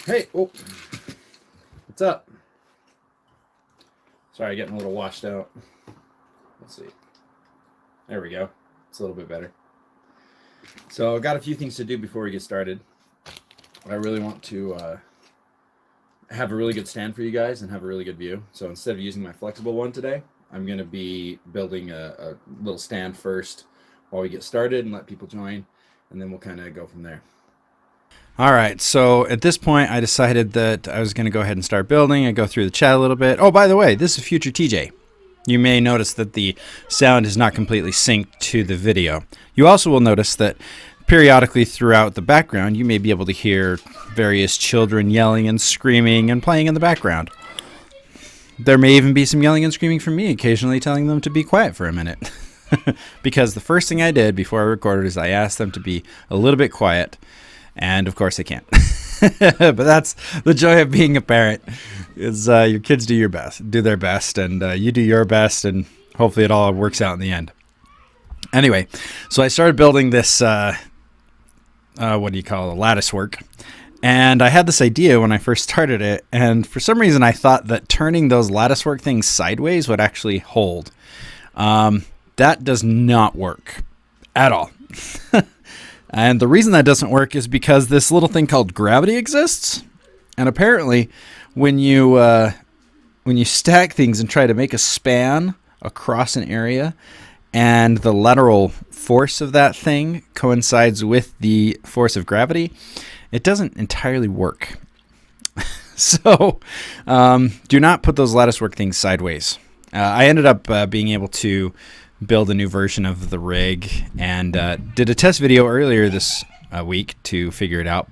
Hey, oh, what's up? Sorry, getting a little washed out. Let's see. There we go. It's a little bit better. So, I've got a few things to do before we get started. I really want to have a really good stand for you guys and have a really good view. So, instead of using my flexible one today, I'm going to be building a little stand first while we get started and let people join, and then we'll kind of go from there. All right, so at this point, I decided that I was going to go ahead and start building and go through the chat a little bit. Oh, by the way, this is future TJ. You may notice that the sound is not completely synced to the video. You also will notice that periodically throughout the background, you may be able to hear various children yelling and screaming and playing in the background. There may even be some yelling and screaming from me, occasionally telling them to be quiet for a minute. Because the first thing I did before I recorded is I asked them to be a little bit quiet. And of course they can't. But that's the joy of being a parent, is your kids do their best, and you do your best, and hopefully it all works out in the end. Anyway, so I started building this, lattice work. And I had this idea when I first started it, and for some reason I thought that turning those lattice work things sideways would actually hold. That does not work at all. And the reason that doesn't work is because this little thing called gravity exists. And apparently, when you stack things and try to make a span across an area, and the lateral force of that thing coincides with the force of gravity, it doesn't entirely work. So do not put those latticework things sideways. I ended up being able to build a new version of the rig and did a test video earlier this week to figure it out.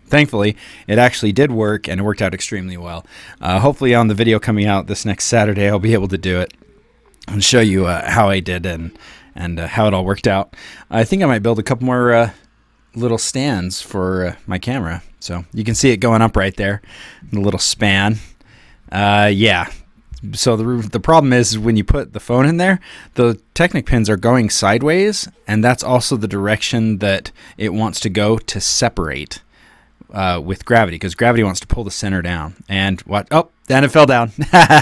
Thankfully, it actually did work, and it worked out extremely well. Hopefully on the video coming out this next Saturday, I'll be able to do it and show you how I did and how it all worked out. I think I might build a couple more little stands for my camera. So you can see it going up right there, the little span. Yeah. So the problem is when you put the phone in there, the Technic pins are going sideways, and that's also the direction that it wants to go to separate with gravity, because gravity wants to pull the center down. And what? Oh, then it fell down,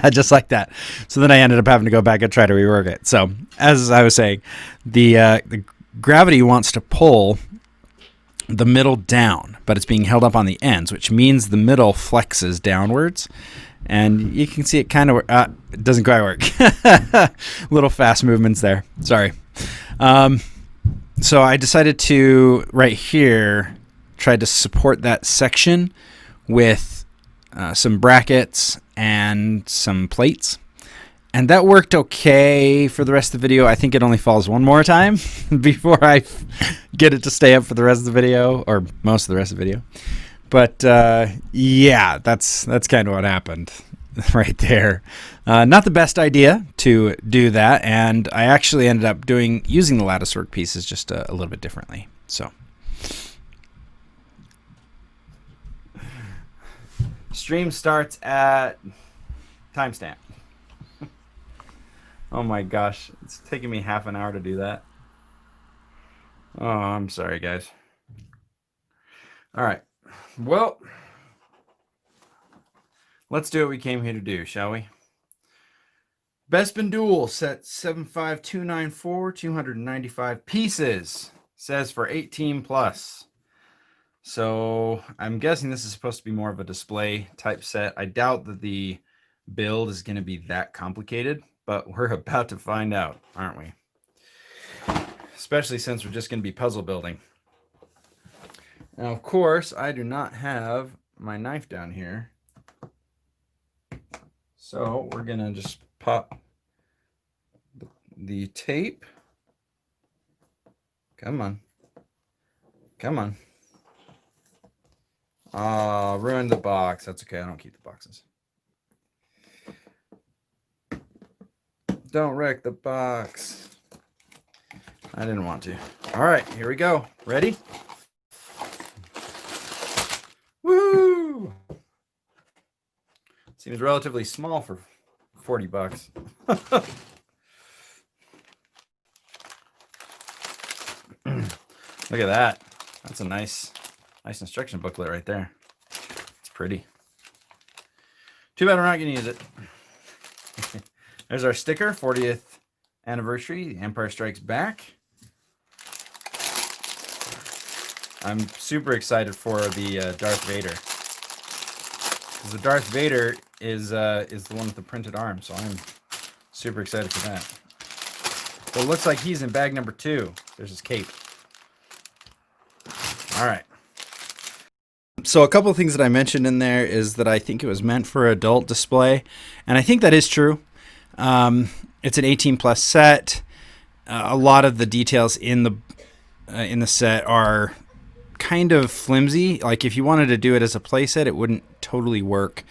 just like that. So then I ended up having to go back and try to rework it. So as I was saying, the gravity wants to pull the middle down, but it's being held up on the ends, which means the middle flexes downwards. And you can see it kind of it doesn't quite work. Little fast movements there. Sorry. So I decided to, right here, try to support that section with some brackets and some plates. And that worked okay for the rest of the video. I think it only falls one more time before I get it to stay up for the rest of the video, or most of the rest of the video. But yeah, that's kind of what happened right there. Not the best idea to do that, and I actually ended up using the latticework pieces just a little bit differently. So, stream starts at timestamp. Oh my gosh, it's taking me half an hour to do that. Oh, I'm sorry, guys. All right. Well, let's do what we came here to do, shall we? Bespin Duel set 75294, 295 pieces. Says for 18 plus. So I'm guessing this is supposed to be more of a display type set. I doubt that the build is going to be that complicated, but we're about to find out, aren't we? Especially since we're just going to be puzzle building. Now, of course, I do not have my knife down here. So we're going to just pop the tape. Come on. Come on. Oh, ruined the box. That's okay. I don't keep the boxes. Don't wreck the box. I didn't want to. All right, here we go. Ready? Woo! Seems relatively small for 40 bucks. Look at that. That's a nice instruction booklet right there. pretty. Too bad we're not going to use it. There's our sticker, 40th anniversary, The Empire Strikes Back. I'm super excited for the Darth Vader. Because the Darth Vader is the one with the printed arm, so I'm super excited for that. So it looks like he's in bag number 2. There's his cape. All right. So a couple of things that I mentioned in there is that I think it was meant for adult display, and I think that is true. It's an 18 plus set. A lot of the details in the set are kind of flimsy. Like if you wanted to do it as a playset, it wouldn't totally work.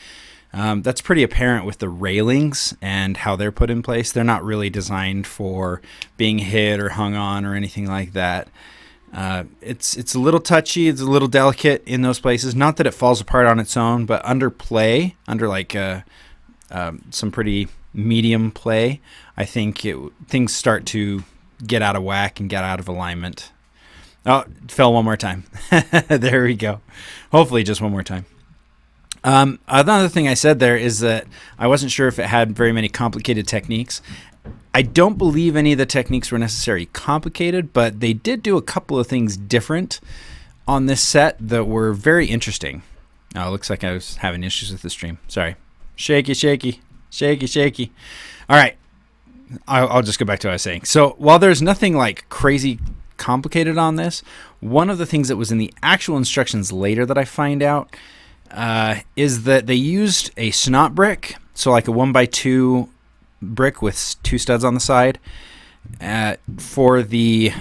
That's pretty apparent with the railings and how they're put in place. They're not really designed for being hit or hung on or anything like that. It's a little touchy. It's a little delicate in those places. Not that it falls apart on its own, but under play, under like some pretty medium play, I think things start to get out of whack and get out of alignment. Oh, it fell one more time. There we go. Hopefully just one more time. Another thing I said there is that I wasn't sure if it had very many complicated techniques. I don't believe any of the techniques were necessarily complicated, but they did do a couple of things different on this set that were very interesting. Oh, it looks like I was having issues with the stream. Sorry. Shaky, shaky, shaky, shaky. All right. I'll just go back to what I was saying. So while there's nothing like crazy complicated on this, one of the things that was in the actual instructions later that I find out is that they used a snot brick, so like a 1x2 brick with 2 studs on the side for the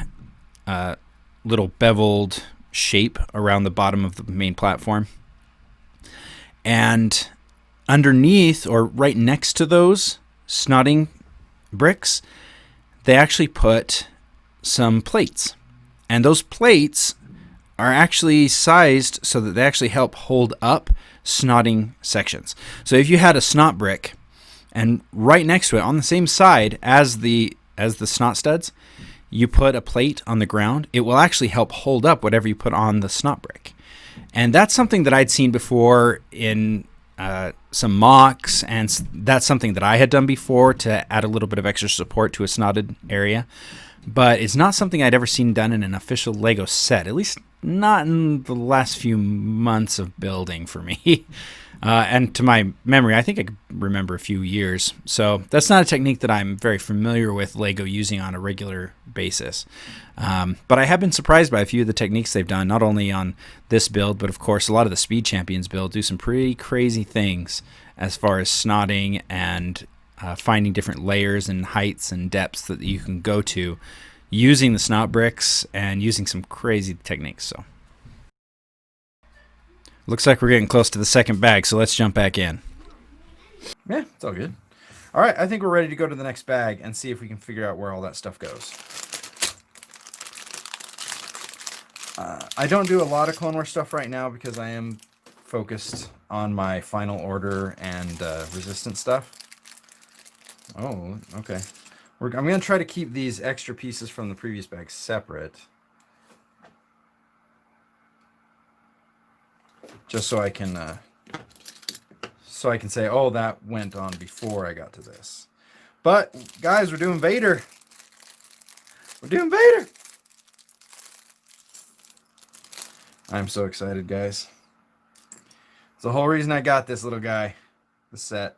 little beveled shape around the bottom of the main platform. And underneath, or right next to those snotting bricks, they actually put some plates. And those plates are actually sized so that they actually help hold up snotting sections. So if you had a snot brick and right next to it on the same side as the snot studs, you put a plate on the ground, it will actually help hold up whatever you put on the snot brick. And that's something that I'd seen before in some mocks, and that's something that I had done before to add a little bit of extra support to a snotted area. But it's not something I'd ever seen done in an official Lego set, at least not in the last few months of building for me. And to my memory, I think I could remember a few years. So that's not a technique that I'm very familiar with Lego using on a regular basis. But I have been surprised by a few of the techniques they've done, not only on this build, but of course a lot of the Speed Champions build do some pretty crazy things as far as snotting and finding different layers and heights and depths that you can go to using the snot bricks and using some crazy techniques. So looks like we're getting close to the second bag, so let's jump back in. Yeah, it's all good. All right, I think we're ready to go to the next bag and see if we can figure out where all that stuff goes. I don't do a lot of Clone Wars stuff right now because I am focused on my Final Order and Resistance stuff. Oh, okay. I'm going to try to keep these extra pieces from the previous bag separate. Just so I can say, oh, that went on before I got to this. But, guys, we're doing Vader. We're doing Vader. I'm so excited, guys. It's the whole reason I got this little guy, the set.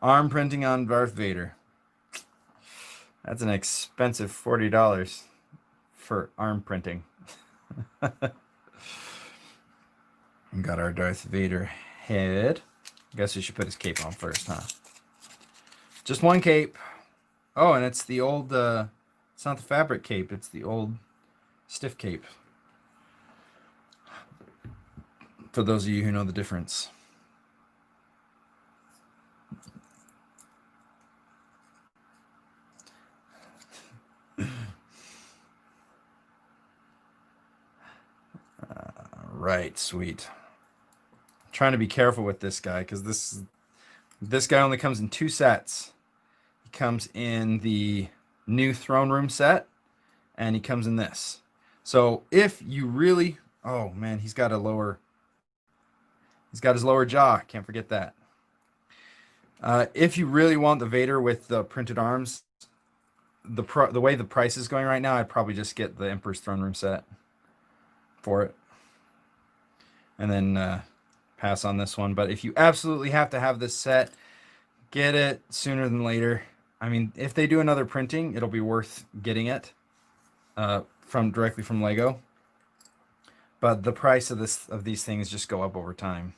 Arm printing on Darth Vader. That's an expensive $40 for arm printing. We got our Darth Vader head. I guess we should put his cape on first, huh? Just one cape. Oh, and it's the old, it's not the fabric cape, it's the old stiff cape. For those of you who know the difference. Right, sweet. Trying to be careful with this guy because this guy only comes in 2 sets. He comes in the new throne room set, and he comes in this. So if you really, oh man, he's got a lower. He's got his lower jaw. Can't forget that. If you really want the Vader with the printed arms, the way the price is going right now, I'd probably just get the Emperor's Throne Room set for it. And then pass on this one. But if you absolutely have to have this set, get it sooner than later. I mean, if they do another printing, it'll be worth getting it directly from Lego. But the price of these things just go up over time.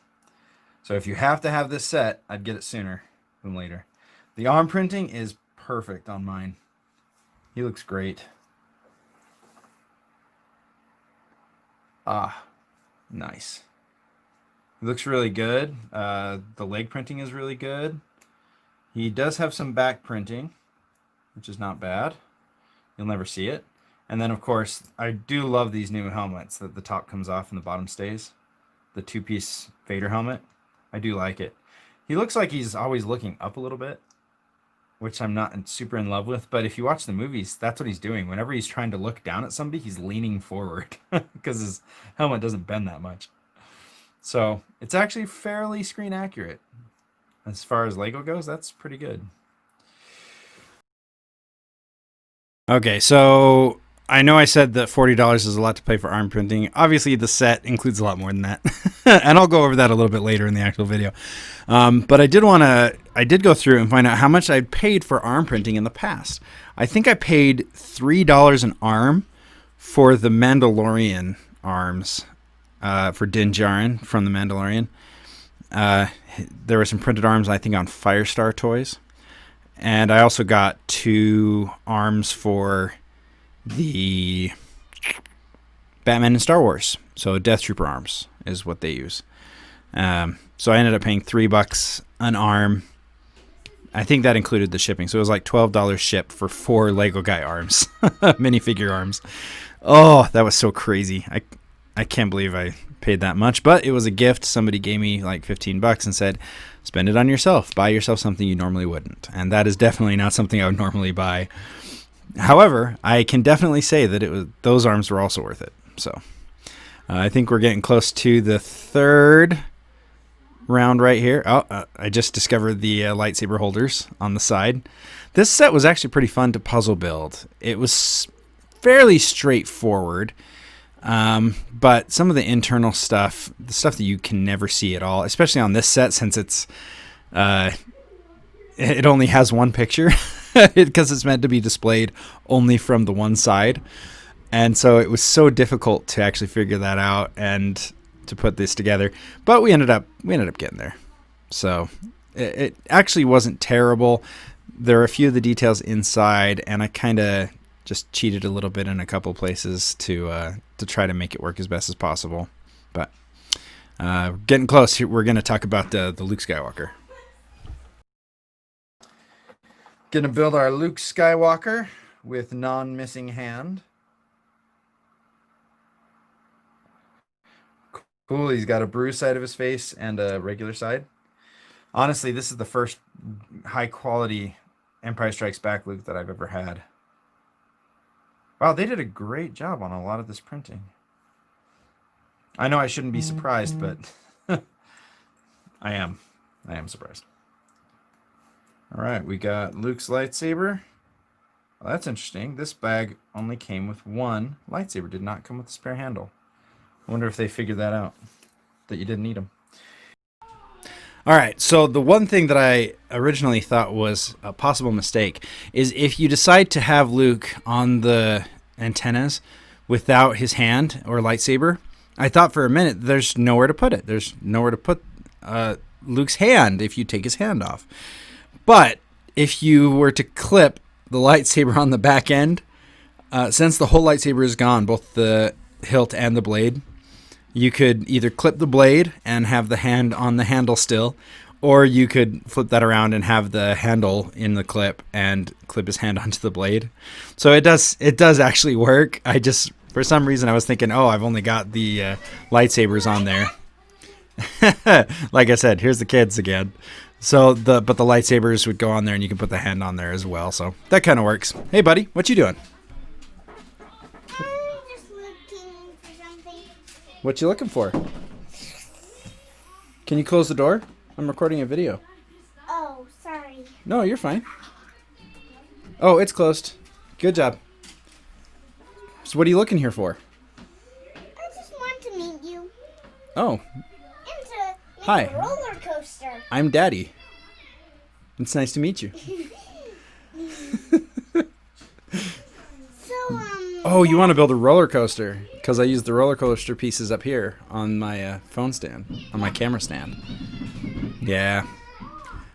So if you have to have this set, I'd get it sooner than later. The arm printing is perfect on mine. He looks great. Ah, nice. He looks really good. The leg printing is really good. He does have some back printing, which is not bad. You'll never see it. And then, of course, I do love these new helmets that the top comes off and the bottom stays. The two-piece Vader helmet. I do like it. He looks like he's always looking up a little bit, which I'm not super in love with. But if you watch the movies, that's what he's doing. Whenever he's trying to look down at somebody, he's leaning forward because his helmet doesn't bend that much. So it's actually fairly screen accurate. As far as Lego goes, that's pretty good. Okay, so I know I said that $40 is a lot to pay for arm printing. Obviously, the set includes a lot more than that. And I'll go over that a little bit later in the actual video. But I did go through and find out how much I'd paid for arm printing in the past. I think I paid $3 an arm for the Mandalorian arms, for Din Djarin from the Mandalorian. There were some printed arms, I think, on Firestar Toys. And I also got 2 arms for the Batman and Star Wars. So Death Trooper arms is what they use. So I ended up paying $3 an arm. I think that included the shipping. So it was like $12 shipped for 4 Lego Guy arms. Minifigure arms. Oh, that was so crazy. I can't believe I paid that much, but it was a gift. Somebody gave me like $15 and said, spend it on yourself. Buy yourself something you normally wouldn't. And that is definitely not something I would normally buy. However, I can definitely say that those arms were also worth it. So I think we're getting close to the 3rd round right here. I just discovered the lightsaber holders on the side. This set was actually pretty fun to puzzle build. It was fairly straightforward. But some of the internal stuff, the stuff that you can never see at all, especially on this set, since it only has one picture because it's meant to be displayed only from the one side. And so it was so difficult to actually figure that out and to put this together, but we ended up getting there. So it actually wasn't terrible. There are a few of the details inside, and I kind of just cheated a little bit in a couple places to try to make it work as best as possible. But getting close, we're going to talk about the Luke Skywalker. Going to build our Luke Skywalker with non-missing hand. Cool, he's got a bruised side of his face and a regular side. Honestly, this is the first high-quality Empire Strikes Back Luke that I've ever had. Wow, they did a great job on a lot of this printing. I know I shouldn't be surprised, but I am surprised. All right, we got Luke's lightsaber. Well, that's interesting. This bag only came with one lightsaber, did not come with a spare handle. I wonder if they figured that out, that you didn't need them. All right, so the one thing that I originally thought was a possible mistake is if you decide to have Luke on the antennas without his hand or lightsaber, I thought for a minute there's nowhere to put it. There's nowhere to put Luke's hand if you take his hand off. But if you were to clip the lightsaber on the back end, since the whole lightsaber is gone, both the hilt and the blade, you could either clip the blade and have the hand on the handle still, or you could flip that around and have the handle in the clip and clip his hand onto the blade. So it does actually work. I just, for some reason, I was thinking, oh, I've only got the lightsabers on there. Like I said, here's the kids again. So but the lightsabers would go on there, and you can put the hand on there as well. So that kind of works. Hey, buddy, what you doing? I'm just looking for something. What you looking for? Can you close the door? I'm recording a video. Oh, sorry. No, you're fine. Oh, it's closed. Good job. So what are you looking here for? I just want to meet you Oh, and to make hi. a roller coaster. I'm Daddy. It's nice to meet you. Oh, you want to build a roller coaster? Because I use the roller coaster pieces up here on my phone stand, on my camera stand. Yeah.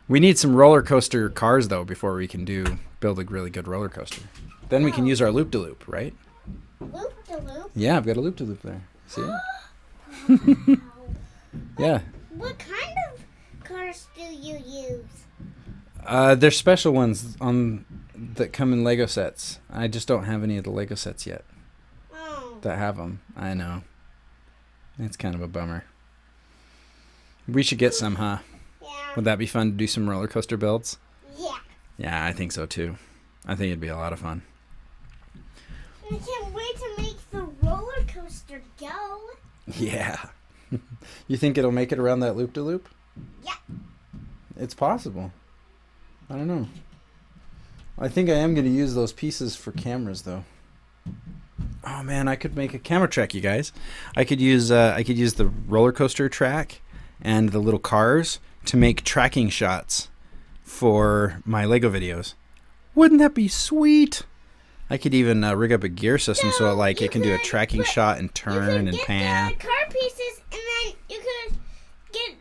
We need some roller coaster cars, though, before we can build a really good roller coaster. Then we can use our loop-de-loop, right? Loop-de-loop? Yeah, I've got a loop-de-loop there. See it? Yeah. What kind of cars do you use? There's special ones that come in Lego sets. I just don't have any of the Lego sets yet that have them. I know. It's kind of a bummer. We should get some, huh? Yeah. Would that be fun to do some roller coaster builds? Yeah. Yeah, I think so too. I think it'd be a lot of fun. I can't wait to make the roller coaster go. Yeah. You think it'll make it around that loop-de-loop? Yeah. It's possible. I don't know. I think I am going to use those pieces for cameras, though. Oh man, I could make a camera track, you guys. I could use the roller coaster track and the little cars to make tracking shots for my Lego videos. Wouldn't that be sweet? I could even rig up a gear system so it can do a tracking shot and turn and pan. You could get the car pieces and then you could get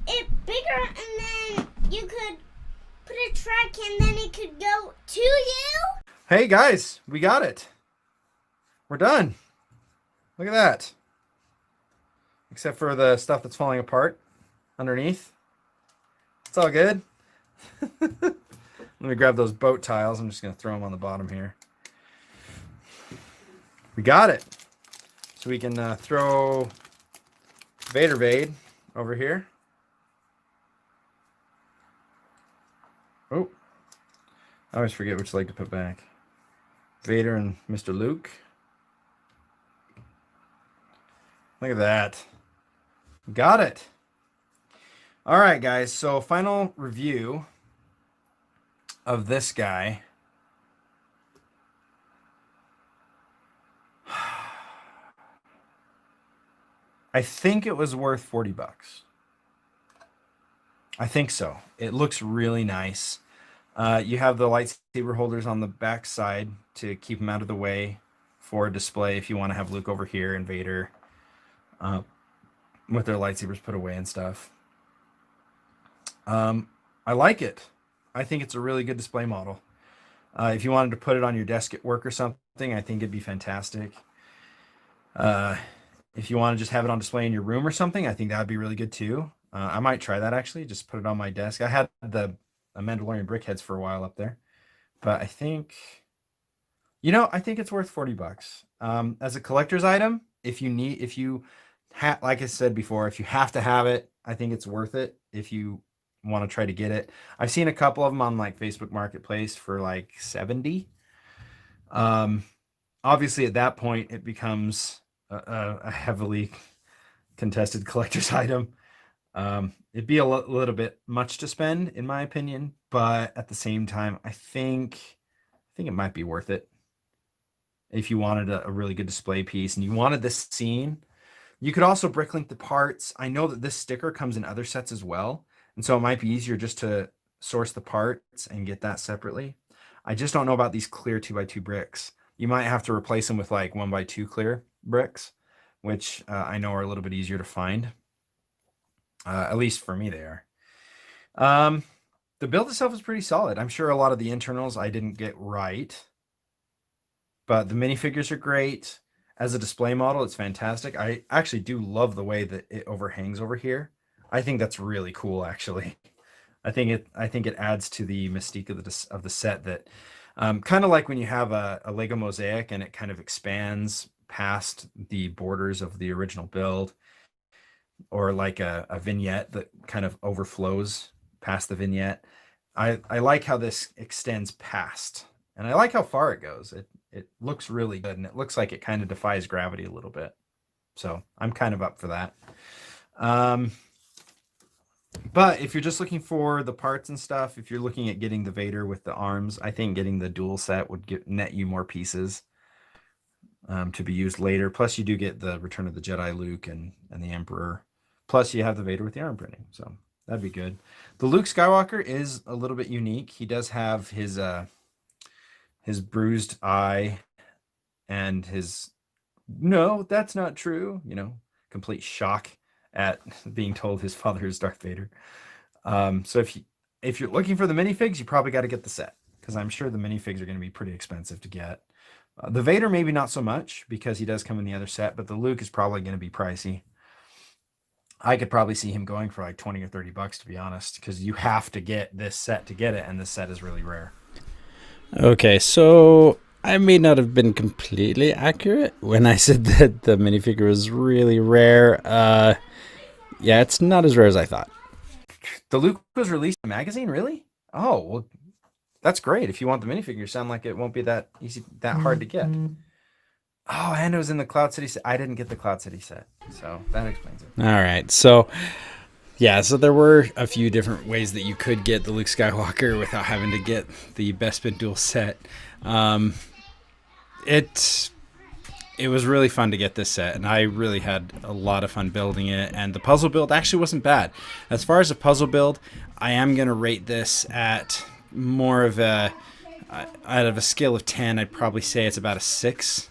it bigger and then you could put a track and then it could go to you. Hey guys, we got it. We're done. Look at that. Except for the stuff that's falling apart underneath. It's all good. Let me grab those boat tiles. I'm just going to throw them on the bottom here. We got it. So we can throw Vade over here. Oh, I always forget which leg to put back. Vader and Mr. Luke. Look at that. Got it. All right, guys. So final review of this guy. I think it was worth 40 bucks. I think so. It looks really nice. You have the lightsaber holders on the back side to keep them out of the way for a display if you want to have Luke over here and Vader with their lightsabers put away and stuff. I like it. I think it's a really good display model. If you wanted to put it on your desk at work or something, I think it'd be fantastic. If you want to just have it on display in your room or something, I think that would be really good too. I might try that actually, just put it on my desk. I had the Mandalorian brickheads for a while up there, but I think, I think it's worth 40 bucks. As a collector's item, like I said before, if you have to have it, I think it's worth it if you want to try to get it. I've seen a couple of them on like Facebook Marketplace for like 70. Obviously at that point it becomes a heavily contested collector's item. It'd be a little bit much to spend in my opinion, but at the same time, I think it might be worth it. If you wanted a really good display piece and you wanted this scene, you could also bricklink the parts. I know that this sticker comes in other sets as well, and so it might be easier just to source the parts and get that separately. I just don't know about these clear 2x2 bricks. You might have to replace them with like 1x2 clear bricks, which I know are a little bit easier to find. At least for me they are. The build itself is pretty solid. I'm sure a lot of the internals I didn't get right, but the minifigures are great. As a display model, it's fantastic. I actually do love the way that it overhangs over here. I think that's really cool, actually. I think it adds to the mystique of the set that kind of like when you have a Lego mosaic and it kind of expands past the borders of the original build, or like a vignette that kind of overflows past the vignette. I like how this extends past, and I like how far it goes. It looks really good, and it looks like it kind of defies gravity a little bit. So I'm kind of up for that. But if you're just looking for the parts and stuff, if you're looking at getting the Vader with the arms, I think getting the dual set would net you more pieces to be used later. Plus, you do get the Return of the Jedi Luke and the Emperor. Plus, you have the Vader with the arm printing. So that'd be good. The Luke Skywalker is a little bit unique. He does have his bruised eye and his no, that's not true. Complete shock at being told his father is Darth Vader. So if you're looking for the minifigs, you probably got to get the set because I'm sure the minifigs are going to be pretty expensive to get. The Vader maybe not so much because he does come in the other set, but the Luke is probably going to be pricey. I could probably see him going for like 20 or $30 to be honest, because you have to get this set to get it, and this set is really rare. Okay, so I may not have been completely accurate when I said that the minifigure was really rare. Yeah, it's not as rare as I thought. The Luke was released in a magazine, really? Oh, well, that's great. If you want the minifigure, sound like it won't be that easy, that hard to get. Oh, and it was in the Cloud City set. I didn't get the Cloud City set, so that explains it. All right, so yeah, so there were a few different ways that you could get the Luke Skywalker without having to get the Bespin dual set. It was really fun to get this set, and I really had a lot of fun building it, and the puzzle build actually wasn't bad. As far as a puzzle build, I am going to rate this at more of a, out of a scale of 10, I'd probably say it's about a 6,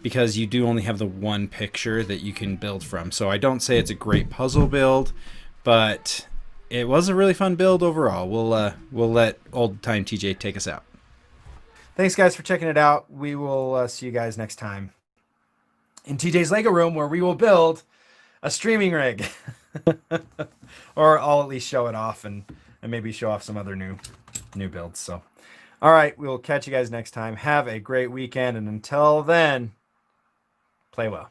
because you do only have the one picture that you can build from. So I don't say it's a great puzzle build, but it was a really fun build overall. We'll let old time TJ take us out. Thanks, guys, for checking it out. We will see you guys next time in TJ's Lego room, where we will build a streaming rig. Or I'll at least show it off and maybe show off some other new builds. So, all right, we'll catch you guys next time. Have a great weekend, and until then, play well.